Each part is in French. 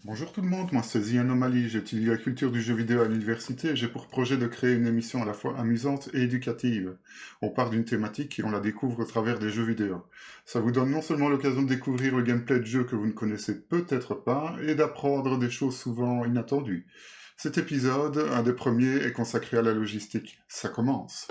Bonjour tout le monde, moi c'est The Anomaly, j'étudie la culture du jeu vidéo à l'université et j'ai pour projet de créer une émission à la fois amusante et éducative. On part d'une thématique et on la découvre au travers des jeux vidéo. Ça vous donne non seulement l'occasion de découvrir le gameplay de jeux que vous ne connaissez peut-être pas et d'apprendre des choses souvent inattendues. Cet épisode, un des premiers, est consacré à la logistique. Ça commence.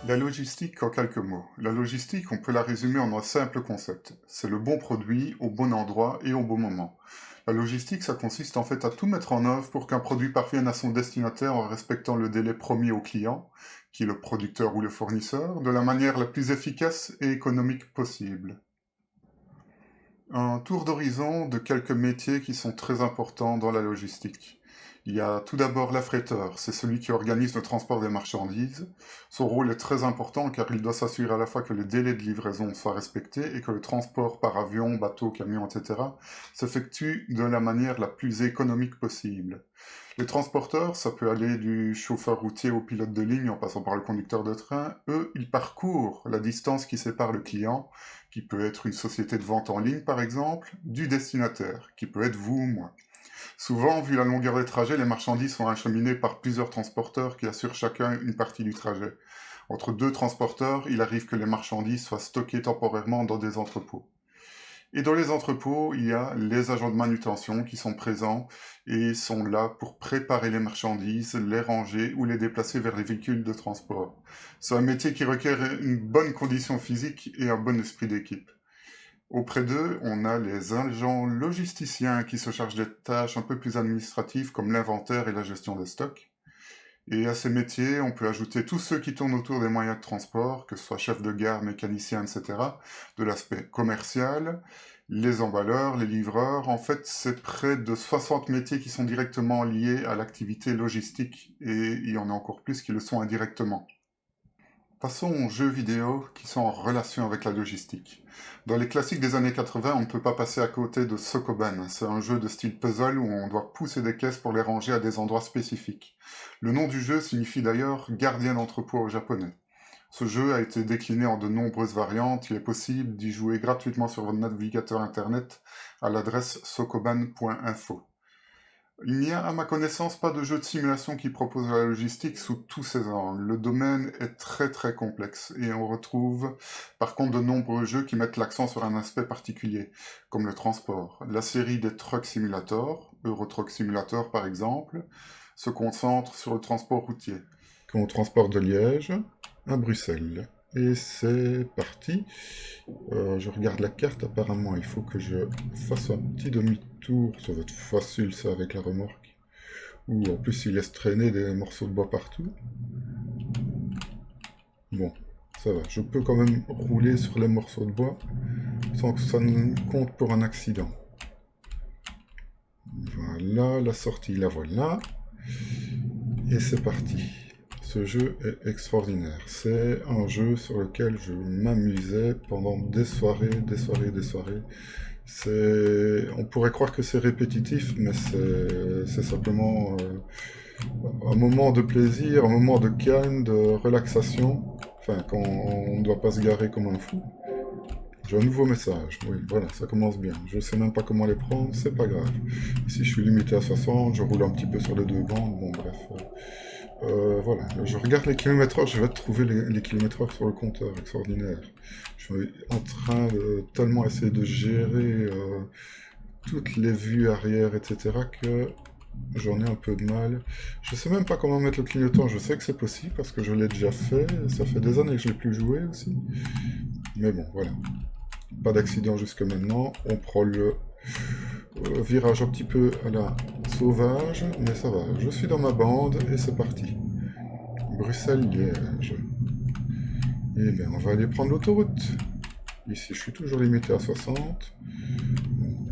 La logistique en quelques mots. La logistique, on peut la résumer en un simple concept. C'est le bon produit au bon endroit et au bon moment. La logistique, ça consiste en fait à tout mettre en œuvre pour qu'un produit parvienne à son destinataire en respectant le délai promis au client, qui est le producteur ou le fournisseur, de la manière la plus efficace et économique possible. Un tour d'horizon de quelques métiers qui sont très importants dans la logistique. Il y a tout d'abord l'affréteur, c'est celui qui organise le transport des marchandises. Son rôle est très important car il doit s'assurer à la fois que le délai de livraison soit respecté et que le transport par avion, bateau, camion, etc. s'effectue de la manière la plus économique possible. Les transporteurs, ça peut aller du chauffeur routier au pilote de ligne en passant par le conducteur de train. Eux, ils parcourent la distance qui sépare le client, qui peut être une société de vente en ligne par exemple, du destinataire, qui peut être vous ou moi. Souvent, vu la longueur des trajets, les marchandises sont acheminées par plusieurs transporteurs qui assurent chacun une partie du trajet. Entre deux transporteurs, il arrive que les marchandises soient stockées temporairement dans des entrepôts. Et dans les entrepôts, il y a les agents de manutention qui sont présents et sont là pour préparer les marchandises, les ranger ou les déplacer vers les véhicules de transport. C'est un métier qui requiert une bonne condition physique et un bon esprit d'équipe. Auprès d'eux, on a les agents logisticiens qui se chargent des tâches un peu plus administratives comme l'inventaire et la gestion des stocks. Et à ces métiers, on peut ajouter tous ceux qui tournent autour des moyens de transport, que ce soit chef de gare, mécanicien, etc., de l'aspect commercial, les emballeurs, les livreurs. En fait, c'est près de 60 métiers qui sont directement liés à l'activité logistique, et il y en a encore plus qui le sont indirectement. Passons aux jeux vidéo qui sont en relation avec la logistique. Dans les classiques des années 80, on ne peut pas passer à côté de Sokoban. C'est un jeu de style puzzle où on doit pousser des caisses pour les ranger à des endroits spécifiques. Le nom du jeu signifie d'ailleurs gardien d'entrepôt au japonais. Ce jeu a été décliné en de nombreuses variantes. Il est possible d'y jouer gratuitement sur votre navigateur internet à l'adresse sokoban.info. Il n'y a, à ma connaissance, pas de jeu de simulation qui propose la logistique sous tous ses angles. Le domaine est très très complexe et on retrouve par contre de nombreux jeux qui mettent l'accent sur un aspect particulier, comme le transport. La série des Truck Simulator, Euro Truck Simulator par exemple, se concentre sur le transport routier. On transporte de Liège à Bruxelles. Et c'est parti. Je regarde la carte, apparemment il faut que je fasse un petit demi-tour. Ça va être facile ça avec la remorque. Ou en plus il laisse traîner des morceaux de bois partout. Bon, ça va. Je peux quand même rouler sur les morceaux de bois sans que ça ne compte pour un accident. Voilà, la sortie, la voilà. Et c'est parti. Ce jeu est extraordinaire. C'est un jeu sur lequel je m'amusais pendant des soirées, des soirées, des soirées. On pourrait croire que c'est répétitif, mais c'est simplement un moment de plaisir, un moment de calme, de relaxation. Enfin, quand on ne doit pas se garer comme un fou. J'ai un nouveau message. Oui, voilà, ça commence bien. Je sais même pas comment les prendre, c'est pas grave. Ici, je suis limité à 60, je roule un petit peu sur les deux bandes. Bon, bref. Voilà, je regarde les kilomètres-heure, je vais trouver les kilomètres-heure sur le compteur, extraordinaire. Je suis en train de tellement essayer de gérer toutes les vues arrière, etc., que j'en ai un peu de mal. Je sais même pas comment mettre le clignotant, je sais que c'est possible parce que je l'ai déjà fait, ça fait des années que je l'ai plus joué aussi. Mais bon, voilà. Pas d'accident jusque maintenant, on prend le virage un petit peu à la sauvage, mais ça va. Je suis dans ma bande et c'est parti. Bruxelles-Liège. Eh bien, on va aller prendre l'autoroute. Ici, je suis toujours limité à 60.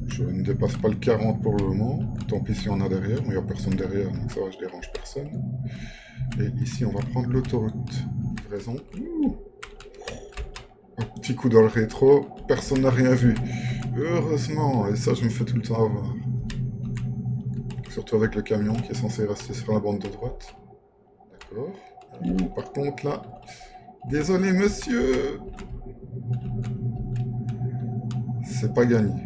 Je ne dépasse pas le 40 pour le moment. Tant pis si on a derrière. Il n'y a personne derrière, donc ça va, je dérange personne. Et ici, on va prendre l'autoroute. Livraison. Ouh. Un petit coup dans le rétro. Personne n'a rien vu. Heureusement, et ça, je me fais tout le temps avoir. Surtout avec le camion qui est censé rester sur la bande de droite. D'accord. Par contre, là, Désolé, monsieur. C'est pas gagné.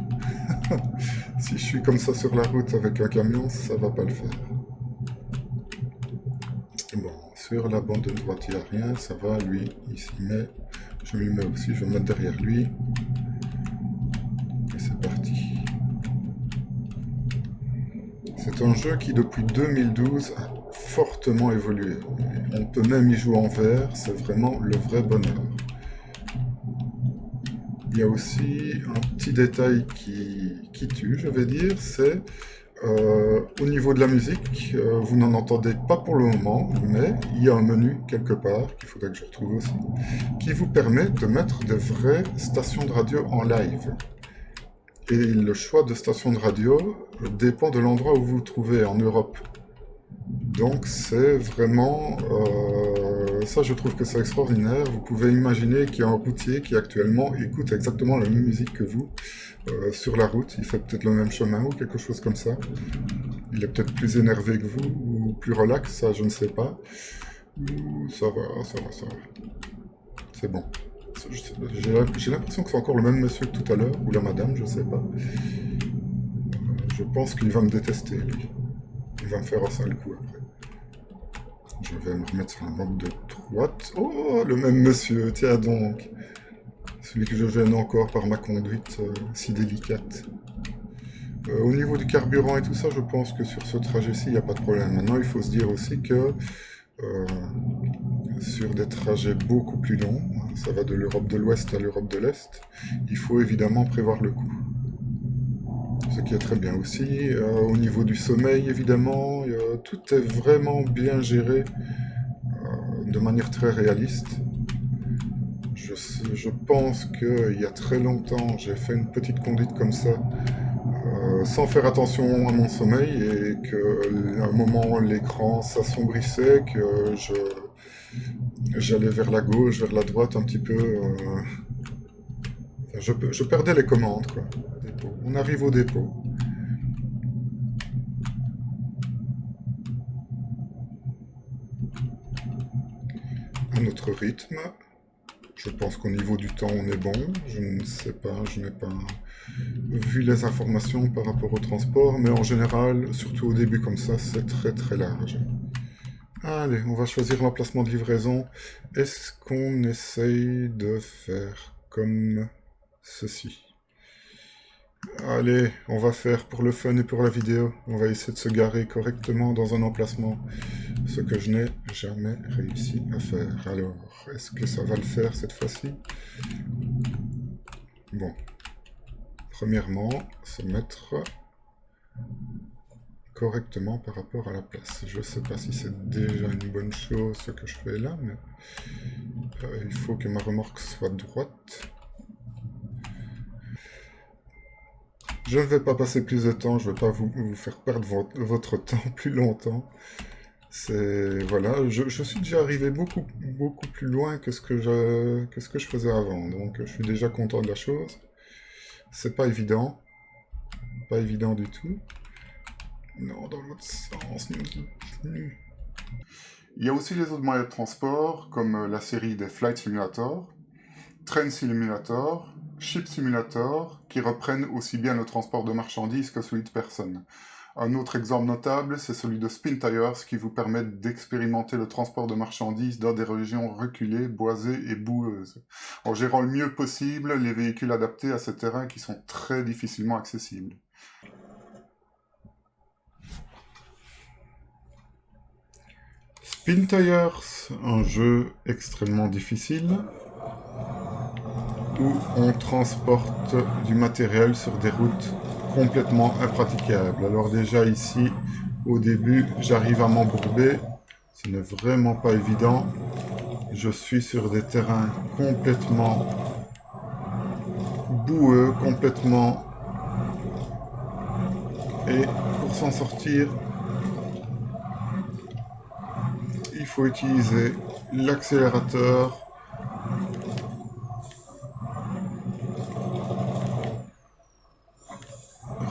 Si je suis comme ça sur la route avec un camion, ça va pas le faire. Bon, sur la bande de droite, il n'y a rien, ça va, lui, il s'y met. Je m'y mets aussi, je vais me mettre derrière lui. Et c'est parti. C'est un jeu qui, depuis 2012, a fortement évolué. On peut même y jouer en vert, c'est vraiment le vrai bonheur. Il y a aussi un petit détail qui tue, je vais dire, c'est au niveau de la musique, vous n'en entendez pas pour le moment, mais il y a un menu quelque part, qu'il faudrait que je retrouve aussi, qui vous permet de mettre de vraies stations de radio en live. Et le choix de station de radio dépend de l'endroit où vous vous trouvez en Europe. Donc c'est vraiment... ça, je trouve que c'est extraordinaire. Vous pouvez imaginer qu'il y a un routier qui actuellement écoute exactement la même musique que vous sur la route. Il fait peut-être le même chemin ou quelque chose comme ça. Il est peut-être plus énervé que vous ou plus relax, ça je ne sais pas. Ça va, ça va, ça va. C'est bon. J'ai l'impression que c'est encore le même monsieur que tout à l'heure, ou la madame, je sais pas. Je pense qu'il va me détester, lui. Il va me faire un sale coup après. Je vais me remettre sur la bande de droite. Oh, le même monsieur, tiens donc. Celui que je gêne encore par ma conduite si délicate. Au niveau du carburant et tout ça, je pense que sur ce trajet-ci, il n'y a pas de problème. Maintenant, il faut se dire aussi que sur des trajets beaucoup plus longs, ça va de l'Europe de l'Ouest à l'Europe de l'Est, il faut évidemment prévoir le coup. Ce qui est très bien aussi. Au niveau du sommeil, évidemment, tout est vraiment bien géré de manière très réaliste. Je pense qu'il y a très longtemps, j'ai fait une petite conduite comme ça, sans faire attention à mon sommeil, et qu'à un moment l'écran s'assombrissait, que j'allais vers la gauche, vers la droite un petit peu. Je perdais les commandes, quoi. On arrive au dépôt. À notre rythme. Je pense qu'au niveau du temps, on est bon. Je ne sais pas, je n'ai pas vu les informations par rapport au transport, mais en général, surtout au début comme ça, c'est très très large. Allez, on va choisir l'emplacement de livraison. Est-ce qu'on essaye de faire comme ceci? Allez, on va faire pour le fun et pour la vidéo. On va essayer de se garer correctement dans un emplacement. Ce que je n'ai jamais réussi à faire. Alors, est-ce que ça va le faire cette fois-ci? Bon. Premièrement, se mettre correctement par rapport à la place. Je ne sais pas si c'est déjà une bonne chose ce que je fais là, mais il faut que ma remorque soit droite. Je ne vais pas passer plus de temps, je ne vais pas vous faire perdre votre temps plus longtemps. Voilà, je suis déjà arrivé beaucoup plus loin que ce que je faisais avant, donc je suis déjà content de la chose. C'est pas évident du tout. Non, dans l'autre sens. Il y a aussi les autres moyens de transport, comme la série des Flight Simulator, Train Simulator, Ship Simulator, qui reprennent aussi bien le transport de marchandises que celui de personnes. Un autre exemple notable, c'est celui de Spin Tires, qui vous permet d'expérimenter le transport de marchandises dans des régions reculées, boisées et boueuses, en gérant le mieux possible les véhicules adaptés à ces terrains qui sont très difficilement accessibles. Spin Tires, un jeu extrêmement difficile, où on transporte du matériel sur des routes complètement impraticables. Alors déjà ici, au début, j'arrive à m'embourber, ce n'est vraiment pas évident. Je suis sur des terrains complètement boueux, complètement... Et pour s'en sortir, il faut utiliser l'accélérateur,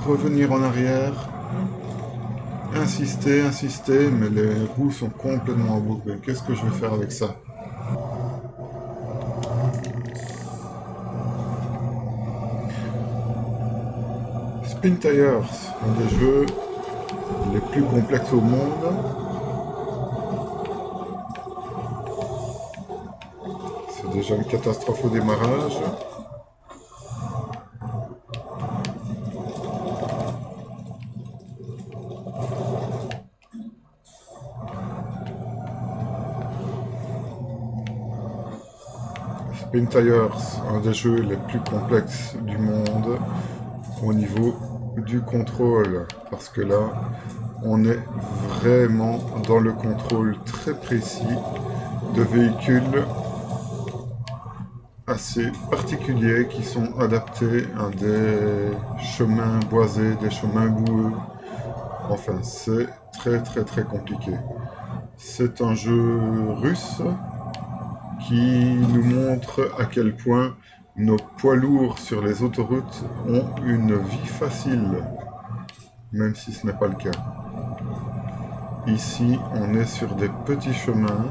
revenir en arrière, insister, mais les roues sont complètement embourbées. Qu'est-ce que je vais faire avec ça? Spin Tires, un des jeux les plus complexes au monde. C'est déjà une catastrophe au démarrage. Spin Tires, un des jeux les plus complexes du monde au niveau du contrôle, parce que là, on est vraiment dans le contrôle très précis de véhicules assez particuliers qui sont adaptés à des chemins boisés, des chemins boueux. Enfin, c'est très compliqué. C'est un jeu russe qui nous montre à quel point nos poids lourds sur les autoroutes ont une vie facile, même si ce n'est pas le cas. Ici, on est sur des petits chemins.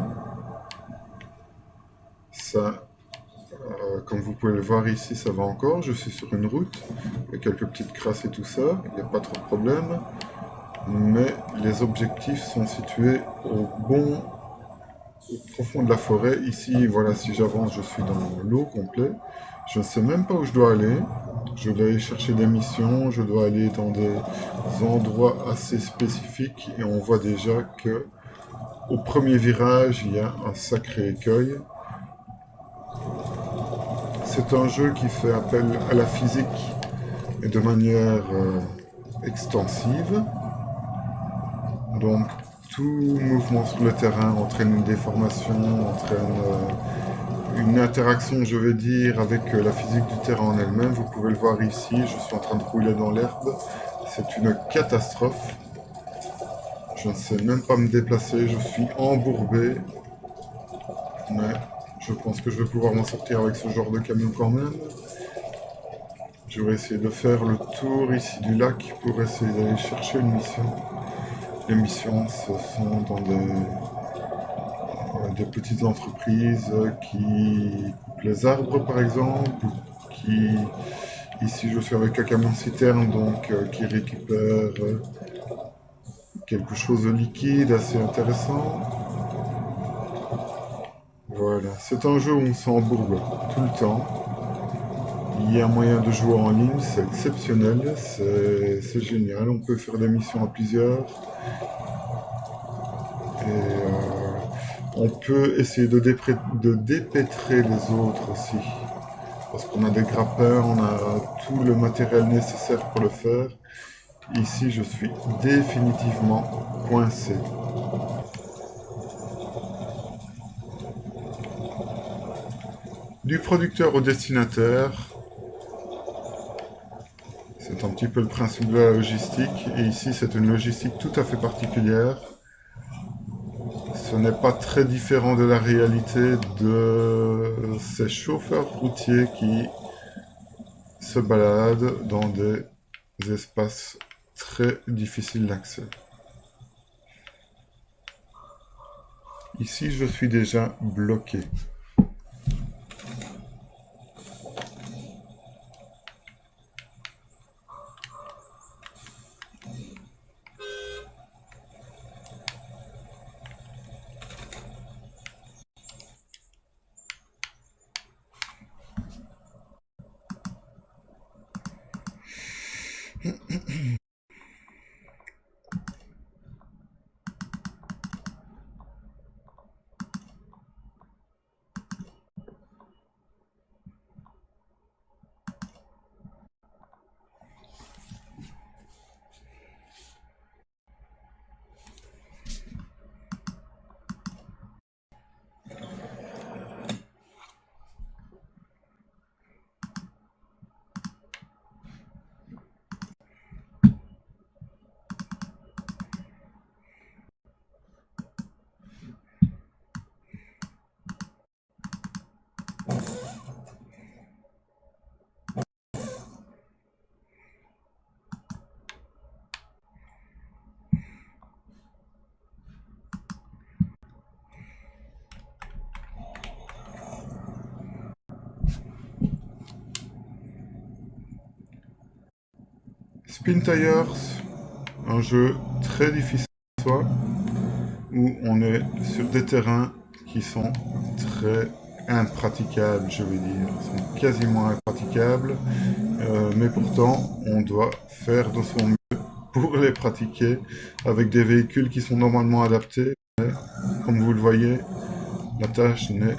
Ça, comme vous pouvez le voir ici, ça va encore. Je suis sur une route. Il y a quelques petites crasses et tout ça. Il n'y a pas trop de problème. Mais les objectifs sont situés au profond de la forêt. Ici, voilà, si j'avance, je suis dans l'eau complet. Je ne sais même pas où je dois aller. Je dois aller chercher des missions. Je dois aller dans des endroits assez spécifiques. Et on voit déjà que au premier virage, il y a un sacré écueil. C'est un jeu qui fait appel à la physique et de manière extensive. Donc, tout mouvement sur le terrain entraîne une déformation, entraîne une interaction, je vais dire, avec la physique du terrain en elle-même. Vous pouvez le voir ici, je suis en train de rouler dans l'herbe. C'est une catastrophe. Je ne sais même pas me déplacer, je suis embourbé. Mais je pense que je vais pouvoir m'en sortir avec ce genre de camion quand même. Je vais essayer de faire le tour ici du lac pour essayer d'aller chercher une mission. Les missions, ce sont dans des petites entreprises qui coupent les arbres, par exemple, qui, ici je suis avec un camion citerne, donc qui récupère quelque chose de liquide assez intéressant. Voilà, c'est un jeu où on s'embourbe tout le temps. Il y a moyen de jouer en ligne, c'est exceptionnel, c'est génial. On peut faire des missions à plusieurs. Et on peut essayer de dépêtrer les autres aussi. Parce qu'on a des grappins, on a tout le matériel nécessaire pour le faire. Ici, je suis définitivement coincé. Du producteur au destinataire, c'est un petit peu le principe de la logistique. Et ici, c'est une logistique tout à fait particulière. Ce n'est pas très différent de la réalité de ces chauffeurs routiers qui se baladent dans des espaces très difficiles d'accès. Ici, je suis déjà bloqué. Spin Tires, un jeu très difficile en soi, où on est sur des terrains qui sont très impraticables, je vais dire, sont quasiment impraticables, mais pourtant on doit faire de son mieux pour les pratiquer avec des véhicules qui sont normalement adaptés, mais comme vous le voyez, la tâche n'est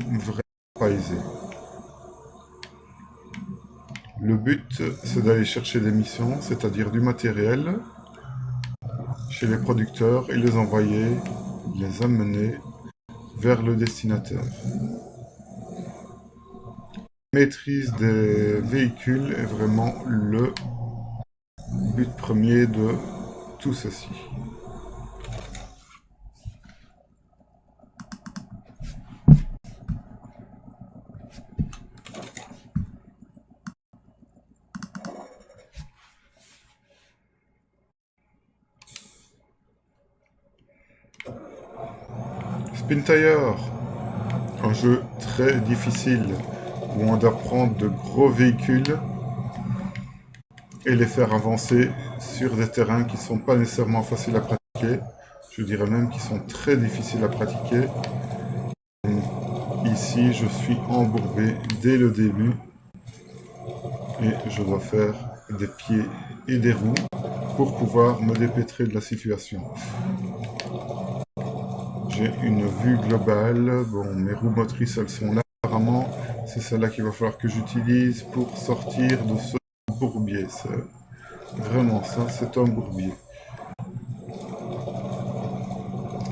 vraiment pas aisée. Le but, c'est d'aller chercher des missions, c'est-à-dire du matériel, chez les producteurs et les envoyer, les amener vers le destinataire. La maîtrise des véhicules est vraiment le but premier de tout ceci. Spin Tire, un jeu très difficile où on doit prendre de gros véhicules et les faire avancer sur des terrains qui ne sont pas nécessairement faciles à pratiquer. Je dirais même qu'ils sont très difficiles à pratiquer. Ici, je suis embourbé dès le début et je dois faire des pieds et des roues pour pouvoir me dépêtrer de la situation. J'ai une vue globale. Bon, mes roues motrices, elles sont là. Apparemment, c'est celle-là qu'il va falloir que j'utilise pour sortir de ce bourbier. C'est vraiment ça, c'est un bourbier.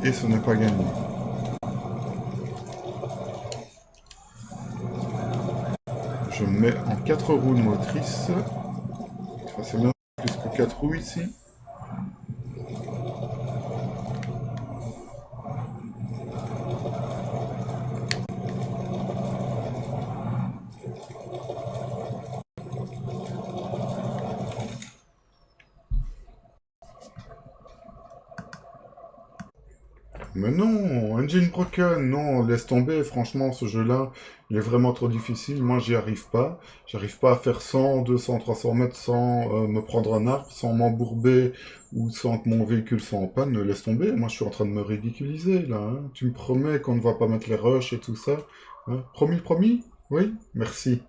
Et ce n'est pas gagné. Je mets en 4 roues motrices. Enfin, c'est même plus que 4 roues ici. Mais non, Engine Broken, non, laisse tomber, franchement, ce jeu-là, il est vraiment trop difficile, moi j'y arrive pas. J'arrive pas à faire 100, 200, 300 mètres sans me prendre un arbre, sans m'embourber ou sans que mon véhicule soit en panne, laisse tomber, moi je suis en train de me ridiculiser là, hein. Tu me promets qu'on ne va pas mettre les rushs et tout ça, hein? Promis, promis? Oui? Merci.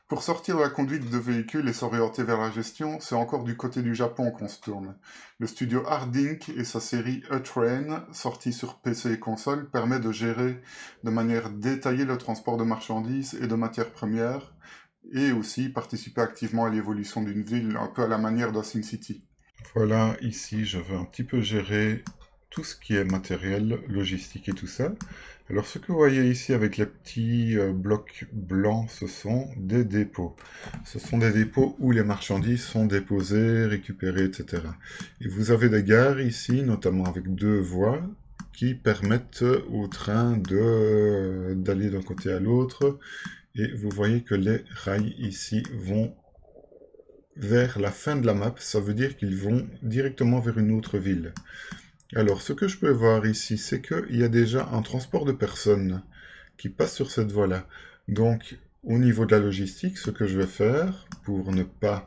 Pour sortir de la conduite de véhicules et s'orienter vers la gestion, c'est encore du côté du Japon qu'on se tourne. Le studio Hardink et sa série A-Train, sortie sur PC et console, permet de gérer de manière détaillée le transport de marchandises et de matières premières, et aussi participer activement à l'évolution d'une ville, un peu à la manière de SimCity. Voilà, ici je veux un petit peu gérer tout ce qui est matériel, logistique et tout ça. Alors ce que vous voyez ici avec les petits blocs blancs, ce sont des dépôts. Ce sont des dépôts où les marchandises sont déposées, récupérées, etc. Et vous avez des gares ici, notamment avec 2 voies, qui permettent au train d'aller d'un côté à l'autre. Et vous voyez que les rails ici vont vers la fin de la map, ça veut dire qu'ils vont directement vers une autre ville. Alors, ce que je peux voir ici, c'est qu'il y a déjà un transport de personnes qui passe sur cette voie-là. Donc, au niveau de la logistique, ce que je vais faire, pour ne pas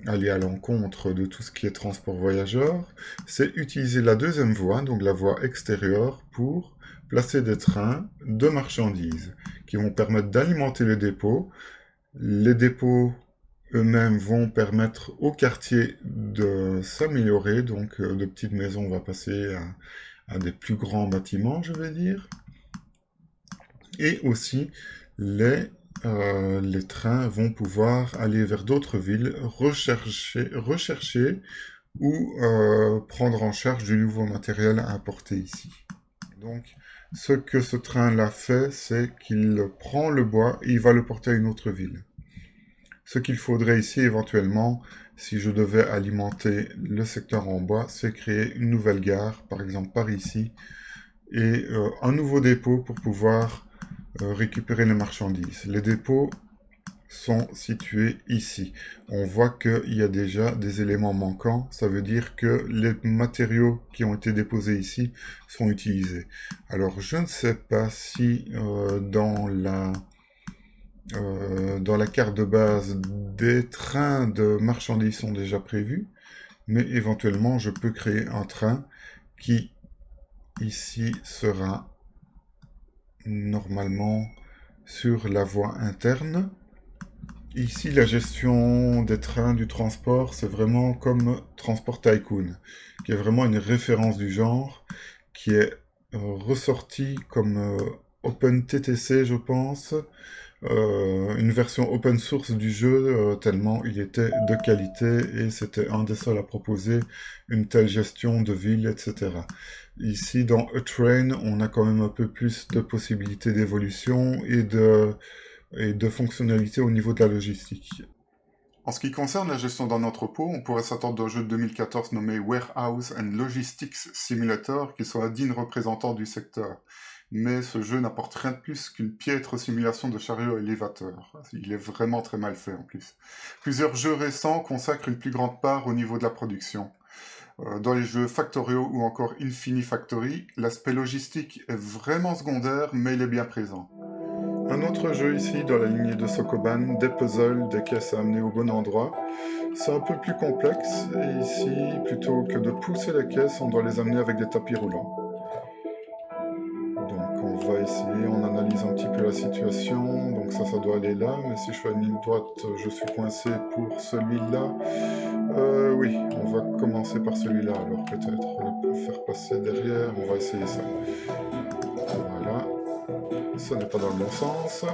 aller à l'encontre de tout ce qui est transport voyageur, c'est utiliser la deuxième voie, donc la voie extérieure, pour placer des trains de marchandises qui vont permettre d'alimenter les dépôts. Les dépôts eux-mêmes vont permettre au quartier de s'améliorer, donc de petites maisons, on va passer à des plus grands bâtiments, je vais dire. Et aussi, les trains vont pouvoir aller vers d'autres villes, rechercher ou prendre en charge du nouveau matériel à importer ici. Donc, ce que ce train-là fait, c'est qu'il prend le bois et il va le porter à une autre ville. Ce qu'il faudrait ici éventuellement, si je devais alimenter le secteur en bois, c'est créer une nouvelle gare, par exemple par ici, et un nouveau dépôt pour pouvoir récupérer les marchandises. Les dépôts sont situés ici. On voit qu'il y a déjà des éléments manquants, ça veut dire que les matériaux qui ont été déposés ici sont utilisés. Alors je ne sais pas si dans la carte de base des trains de marchandises sont déjà prévus, mais éventuellement je peux créer un train qui ici sera normalement sur la voie interne. Ici, la gestion des trains, du transport, c'est vraiment comme Transport Tycoon, qui est vraiment une référence du genre, qui est ressorti comme OpenTTC, je pense, une version open source du jeu, tellement il était de qualité et c'était un des seuls à proposer une telle gestion de ville, etc. Ici, dans A Train, on a quand même un peu plus de possibilités d'évolution et de fonctionnalités au niveau de la logistique. En ce qui concerne la gestion d'un entrepôt, on pourrait s'attendre d'un jeu de 2014 nommé Warehouse and Logistics Simulator qui soit un digne représentant du secteur. Mais ce jeu n'apporte rien de plus qu'une piètre simulation de chariot élévateur. Il est vraiment très mal fait en plus. Plusieurs jeux récents consacrent une plus grande part au niveau de la production. Dans les jeux Factorio ou encore Infinifactory, l'aspect logistique est vraiment secondaire, mais il est bien présent. Un autre jeu ici dans la lignée de Sokoban, des puzzles, des caisses à amener au bon endroit. C'est un peu plus complexe et ici, plutôt que de pousser les caisses, on doit les amener avec des tapis roulants. Donc on va essayer, on analyse un petit peu la situation, donc ça doit aller là, mais si je fais une ligne droite, je suis coincé pour celui-là. Oui, on va commencer par celui-là alors peut-être, on peut faire passer derrière, on va essayer ça. Voilà. Ça n'est pas dans le bon sens.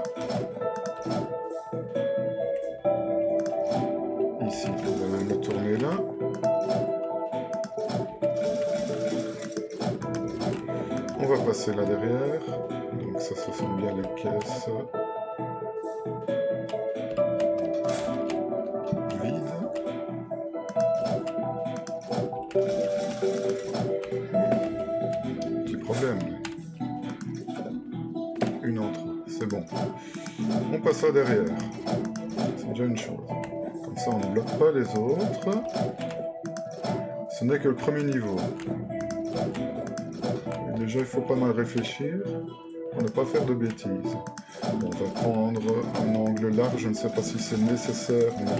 Ici, on va même le tourner là. On va passer là derrière. Donc ça, ce sont bien les caisses vides. Petit problème. Une autre, c'est bon. On passe là derrière. C'est déjà une chose. Comme ça, on ne bloque pas les autres. Ce n'est que le premier niveau. Et déjà, il faut pas mal réfléchir pour ne pas faire de bêtises. Bon, on va prendre un angle large. Je ne sais pas si c'est nécessaire, mais...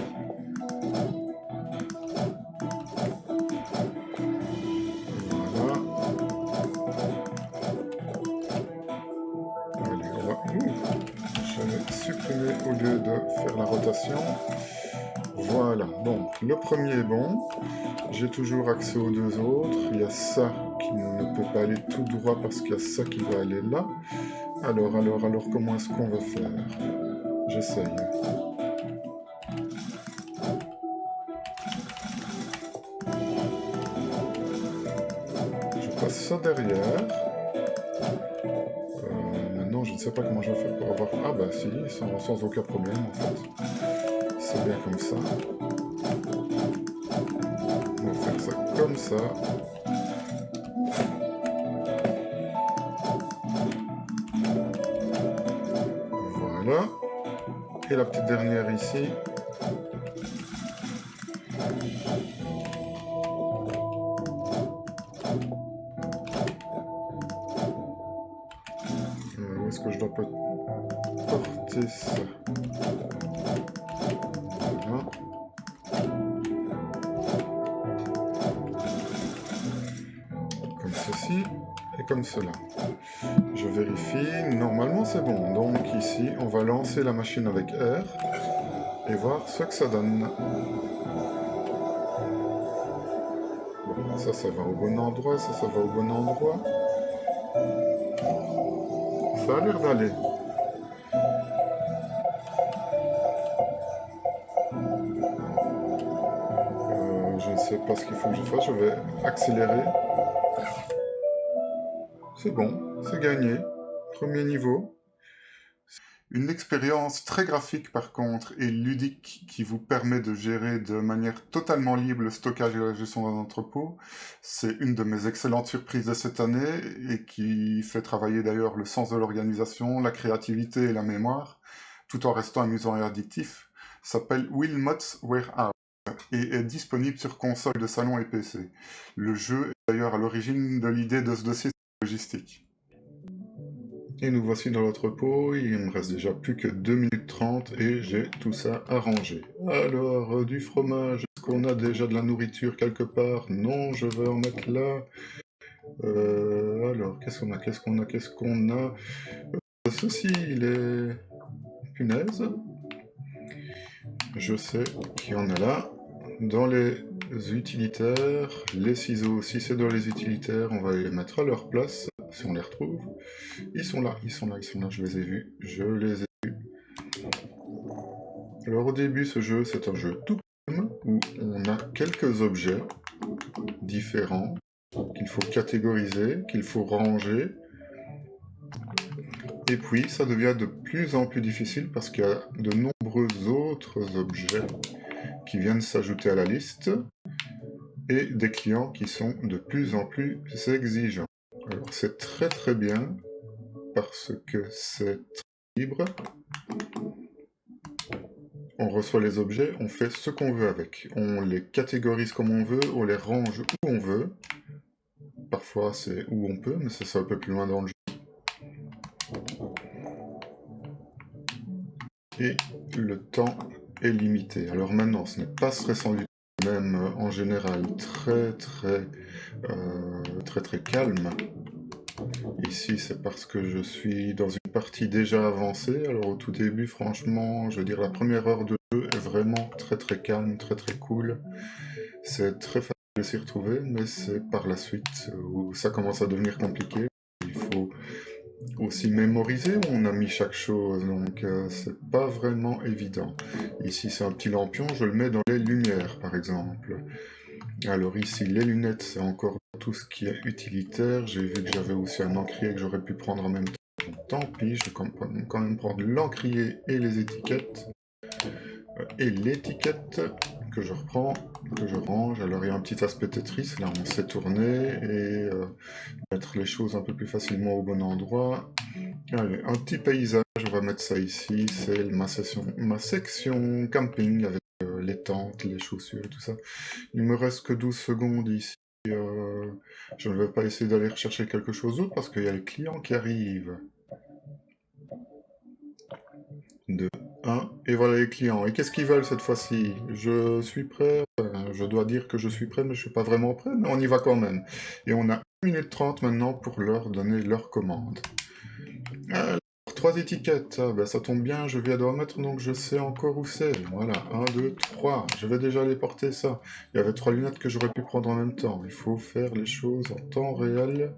Voilà. Allez, on va... Je vais supprimer au lieu de faire la rotation. Voilà, donc le premier est bon. J'ai toujours accès aux deux autres. Il y a ça qui ne peut pas aller tout droit parce qu'il y a ça qui va aller là. Alors, comment est-ce qu'on va faire? J'essaye. Je passe ça derrière. Maintenant, je ne sais pas comment je vais faire pour avoir... Ah bah si, sans aucun problème en fait. C'est bien comme ça. On va faire ça comme ça. Voilà. Et la petite dernière ici. Où est-ce que je dois porter ça? Voilà. Comme ceci et comme cela. Je vérifie, normalement c'est bon. Donc ici, on va lancer la machine avec R et voir ce que ça donne. Bon, ça va au bon endroit, ça va au bon endroit. Ça a l'air d'aller. Je ne sais pas ce qu'il faut que je fasse, je vais accélérer. C'est bon, c'est gagné. Premier niveau. Une expérience très graphique par contre et ludique qui vous permet de gérer de manière totalement libre le stockage et la gestion d'un entrepôt. C'est une de mes excellentes surprises de cette année et qui fait travailler d'ailleurs le sens de l'organisation, la créativité et la mémoire, tout en restant amusant et addictif. S'appelle Wilmot's Warehouse et est disponible sur console de salon et PC. Le jeu est d'ailleurs à l'origine de l'idée de ce dossier logistique. Et nous voici dans l'entrepôt, il me reste déjà plus que 2 minutes 30 et j'ai tout ça arrangé. Alors, du fromage, est-ce qu'on a déjà de la nourriture quelque part? Non, je vais en mettre là. Alors, qu'est-ce qu'on a? Ceci, il est... Punaise. Je sais qu'il y en a là. Dans les utilitaires, les ciseaux, si c'est dans les utilitaires, on va les mettre à leur place, si on les retrouve. Ils sont là, je les ai vus, Alors au début, ce jeu, c'est un jeu tout calme, où on a quelques objets différents qu'il faut catégoriser, qu'il faut ranger. Et puis, ça devient de plus en plus difficile parce qu'il y a de nombreux autres objets qui viennent s'ajouter à la liste et des clients qui sont de plus en plus exigeants. Alors c'est très très bien parce que c'est libre. On reçoit les objets, on fait ce qu'on veut avec. On les catégorise comme on veut, on les range où on veut. Parfois c'est où on peut, mais ça c'est un peu plus loin dans le jeu. Et le temps est limité. Alors maintenant, ce n'est pas stressant du tout, même en général très calme. Ici, c'est parce que je suis dans une partie déjà avancée. Alors au tout début, franchement, je veux dire, la première heure de jeu est vraiment très calme, très cool. C'est très facile de s'y retrouver, mais c'est par la suite où ça commence à devenir compliqué. Il faut aussi mémoriser où on a mis chaque chose, donc c'est pas vraiment évident. Ici, c'est un petit lampion, je le mets dans les lumières, par exemple. Alors ici, les lunettes, c'est encore tout ce qui est utilitaire. J'ai vu que j'avais aussi un encrier que j'aurais pu prendre en même temps. Donc, tant pis, je vais quand même prendre l'encrier et les étiquettes. Et l'étiquette que je reprends, que je range. Alors il y a un petit aspect Tetris, là on sait tourner et mettre les choses un peu plus facilement au bon endroit. Allez, un petit paysage, on va mettre ça ici. C'est ma section camping avec les tentes, les chaussures et tout ça. Il me reste que 12 secondes ici. Je ne vais pas essayer d'aller rechercher quelque chose d'autre parce qu'il y a les clients qui arrivent. 2, 1, et voilà les clients. Et qu'est-ce qu'ils veulent cette fois-ci? Je suis prêt, je dois dire que je suis prêt, mais je suis pas vraiment prêt, mais on y va quand même. Et on a 1 minute 30 maintenant pour leur donner leur commande. Alors, 3 étiquettes, ah, ben, ça tombe bien, je viens de remettre, donc je sais encore où c'est. Voilà, 1, 2, 3, je vais déjà les porter ça. Il y avait 3 lunettes que j'aurais pu prendre en même temps. Il faut faire les choses en temps réel.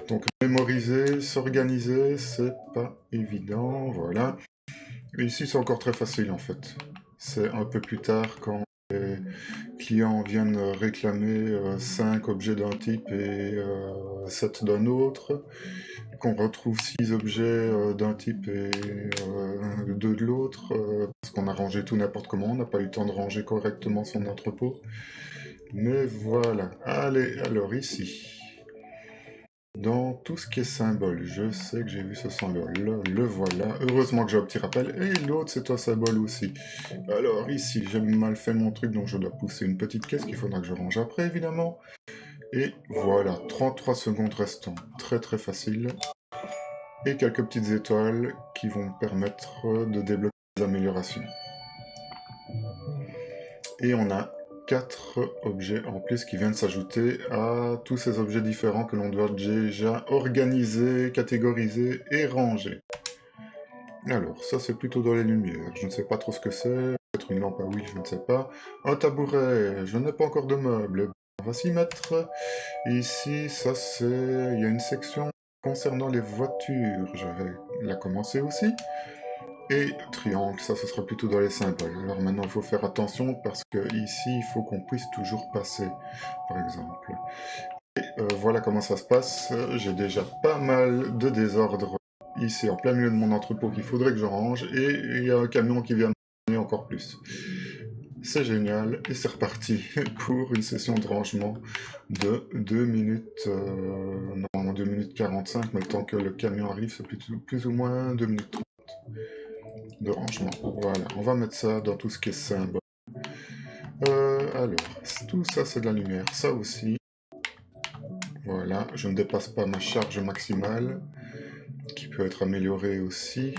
Donc mémoriser, s'organiser, c'est pas évident, voilà. Ici, c'est encore très facile en fait. C'est un peu plus tard quand les clients viennent réclamer 5 objets d'un type et 7 d'un autre, qu'on retrouve 6 objets d'un type et 2 de l'autre, parce qu'on a rangé tout n'importe comment, on n'a pas eu le temps de ranger correctement son entrepôt. Mais voilà. Allez, alors ici. Dans tout ce qui est symbole, je sais que j'ai vu ce symbole, le voilà. Heureusement que j'ai un petit rappel. Et l'autre, c'est un symbole aussi. Alors ici, j'ai mal fait mon truc, donc je dois pousser une petite caisse qu'il faudra que je range après, évidemment. Et voilà, 33 secondes restant. Très facile. Et quelques petites étoiles qui vont me permettre de débloquer des améliorations. Et on a 4 objets en plus qui viennent s'ajouter à tous ces objets différents que l'on doit déjà organiser, catégoriser et ranger. Alors, ça c'est plutôt dans les lumières. Je ne sais pas trop ce que c'est. Peut-être une lampe à huile, je ne sais pas. Un tabouret, je n'ai pas encore de meubles. On va s'y mettre. Ici, ça c'est... Il y a une section concernant les voitures. Je vais la commencer aussi. Et triangle, ça ce sera plutôt dans les symboles. Alors maintenant il faut faire attention parce que ici il faut qu'on puisse toujours passer, par exemple. Et voilà comment ça se passe. J'ai déjà pas mal de désordre ici en plein milieu de mon entrepôt qu'il faudrait que je range. Et il y a un camion qui vient de me donner encore plus. C'est génial et c'est reparti pour une session de rangement de 2 minutes, normalement 2 minutes 45, mais le temps que le camion arrive c'est plus ou moins 2 minutes 30 de rangement. Voilà, on va mettre ça dans tout ce qui est symbole. Alors, tout ça c'est de la lumière, ça aussi. Voilà, je ne dépasse pas ma charge maximale. qui peut être amélioré aussi.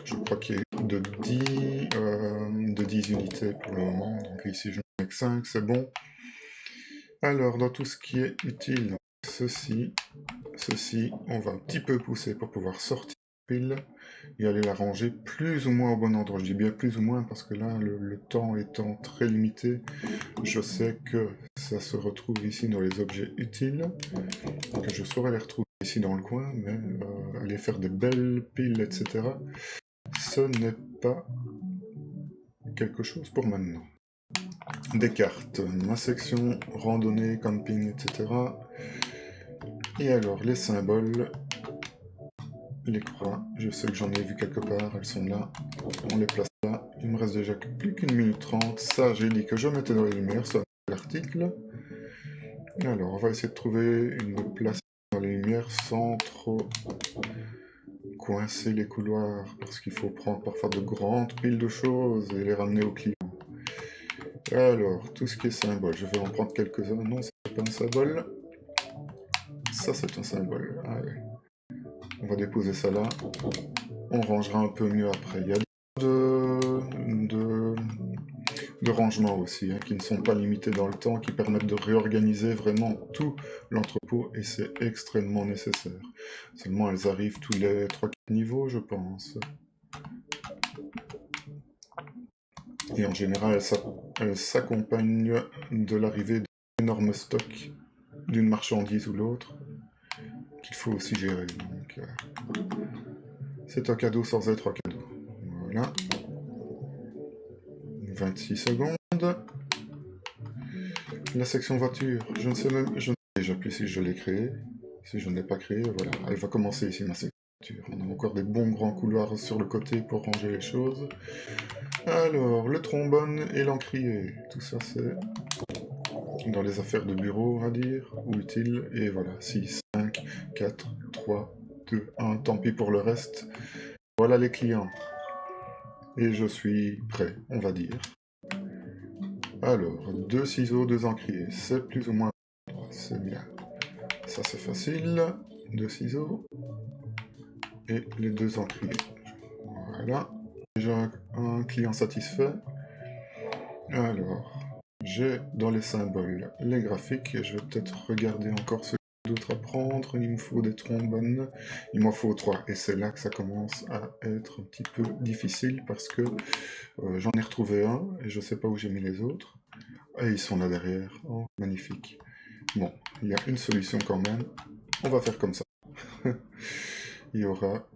Je crois qu'il est de 10 unités pour le moment, donc ici je n'en ai que 5, c'est bon. Alors, dans tout ce qui est utile, ceci, on va un petit peu pousser pour pouvoir sortir la pile et aller la ranger plus ou moins au bon endroit. Je dis bien plus ou moins parce que là, le temps étant très limité, je sais que ça se retrouve ici dans les objets utiles, que je saurais les retrouver ici dans le coin, mais aller faire des belles piles, etc., ce n'est pas quelque chose pour maintenant. Des cartes, ma section, randonnée, camping, etc. Et alors, les symboles, les croix, je sais que j'en ai vu quelque part, elles sont là, on les place là. Il me reste déjà plus qu'une minute 30, ça j'ai dit que je mettais dans les lumières, ça l'article. Alors, on va essayer de trouver une place dans les lumières sans trop coincer les couloirs, parce qu'il faut prendre parfois de grandes piles de choses et les ramener au client. Alors, tout ce qui est symbole, je vais en prendre quelques-uns. Non, c'est pas un symbole. Ça, c'est un symbole. Allez. On va déposer ça là. On rangera un peu mieux après. Il y a de rangements aussi, hein, qui ne sont pas limités dans le temps, qui permettent de réorganiser vraiment tout l'entrepôt, et c'est extrêmement nécessaire. Seulement, elles arrivent tous les 3-4 niveaux, je pense. Et en général, elles s'accompagnent de l'arrivée d'énormes stocks d'une marchandise ou l'autre, qu'il faut aussi gérer. Donc, c'est un cadeau sans être un cadeau. Voilà. 26 secondes. La section voiture, je ne sais déjà plus si je l'ai créée. Si je ne l'ai pas créée, voilà. Elle va commencer ici, ma section voiture. On a encore des bons grands couloirs sur le côté pour ranger les choses. Alors, le trombone et l'encrier. Tout ça, c'est dans les affaires de bureau, on va dire, ou utile. Et voilà, 6, 5, 4, 3, 2, 1. Tant pis pour le reste. Voilà les clients. Et je suis prêt, on va dire. Alors, 2 ciseaux, 2 encriers, c'est plus ou moins... C'est bien. Ça, c'est facile. 2 ciseaux. Et les 2 encriers. Voilà. Déjà un client satisfait. Alors, j'ai dans les symboles les graphiques. Je vais peut-être regarder encore ce d'autres à prendre. Il me faut des trombones. Il m'en faut 3. Et c'est là que ça commence à être un petit peu difficile parce que j'en ai retrouvé un et je sais pas où j'ai mis les autres. Et ils sont là derrière. Oh, magnifique. Bon, il y a une solution quand même. On va faire comme ça. Il y aura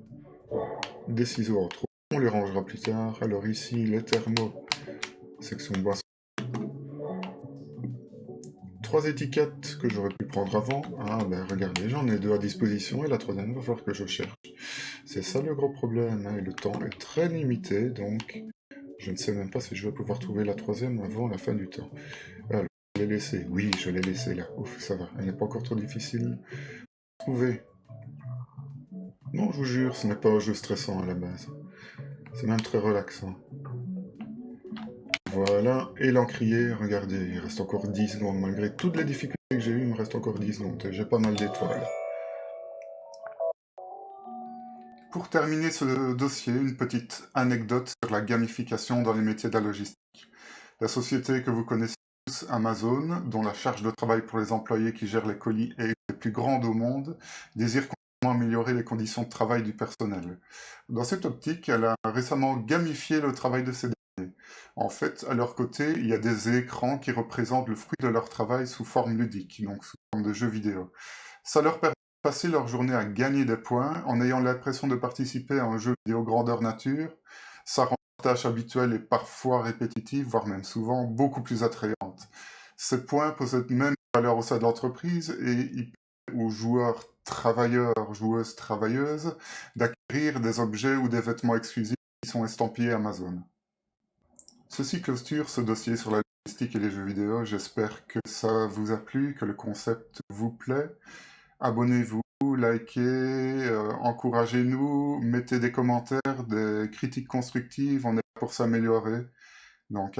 des ciseaux en trop. On les rangera plus tard. Alors ici, les thermos, section boisson. 3 étiquettes que j'aurais pu prendre avant. Ah ben regardez, j'en ai 2 à disposition et la troisième, il va falloir que je cherche. C'est ça le gros problème, hein, et le temps est très limité, donc je ne sais même pas si je vais pouvoir trouver la troisième avant la fin du temps. Alors, je l'ai laissée. Oui, je l'ai laissée là. Ouf, ça va. Elle n'est pas encore trop difficile. Trouver. Non, je vous jure, ce n'est pas un jeu stressant à la base. C'est même très relaxant. Voilà, et l'encrier, regardez, il reste encore 10 secondes. Malgré toutes les difficultés que j'ai eues, il me reste encore 10 secondes. J'ai pas mal d'étoiles. Pour terminer ce dossier, une petite anecdote sur la gamification dans les métiers de la logistique. La société que vous connaissez tous, Amazon, dont la charge de travail pour les employés qui gèrent les colis est la plus grande au monde, désire constamment améliorer les conditions de travail du personnel. Dans cette optique, elle a récemment gamifié le travail de ses derniers. En fait, à leur côté, il y a des écrans qui représentent le fruit de leur travail sous forme ludique, donc sous forme de jeux vidéo. Ça leur permet de passer leur journée à gagner des points en ayant l'impression de participer à un jeu vidéo grandeur nature. Ça rend la tâche habituelle et parfois répétitive, voire même souvent, beaucoup plus attrayante. Ces points possèdent même une valeur au sein de l'entreprise et ils permettent aux joueurs travailleurs, joueuses travailleuses, d'acquérir des objets ou des vêtements exclusifs qui sont estampillés Amazon. Ceci clôture ce dossier sur la logistique et les jeux vidéo. J'espère que ça vous a plu, que le concept vous plaît. Abonnez-vous, likez, encouragez-nous, mettez des commentaires, des critiques constructives, on est là pour s'améliorer. Donc,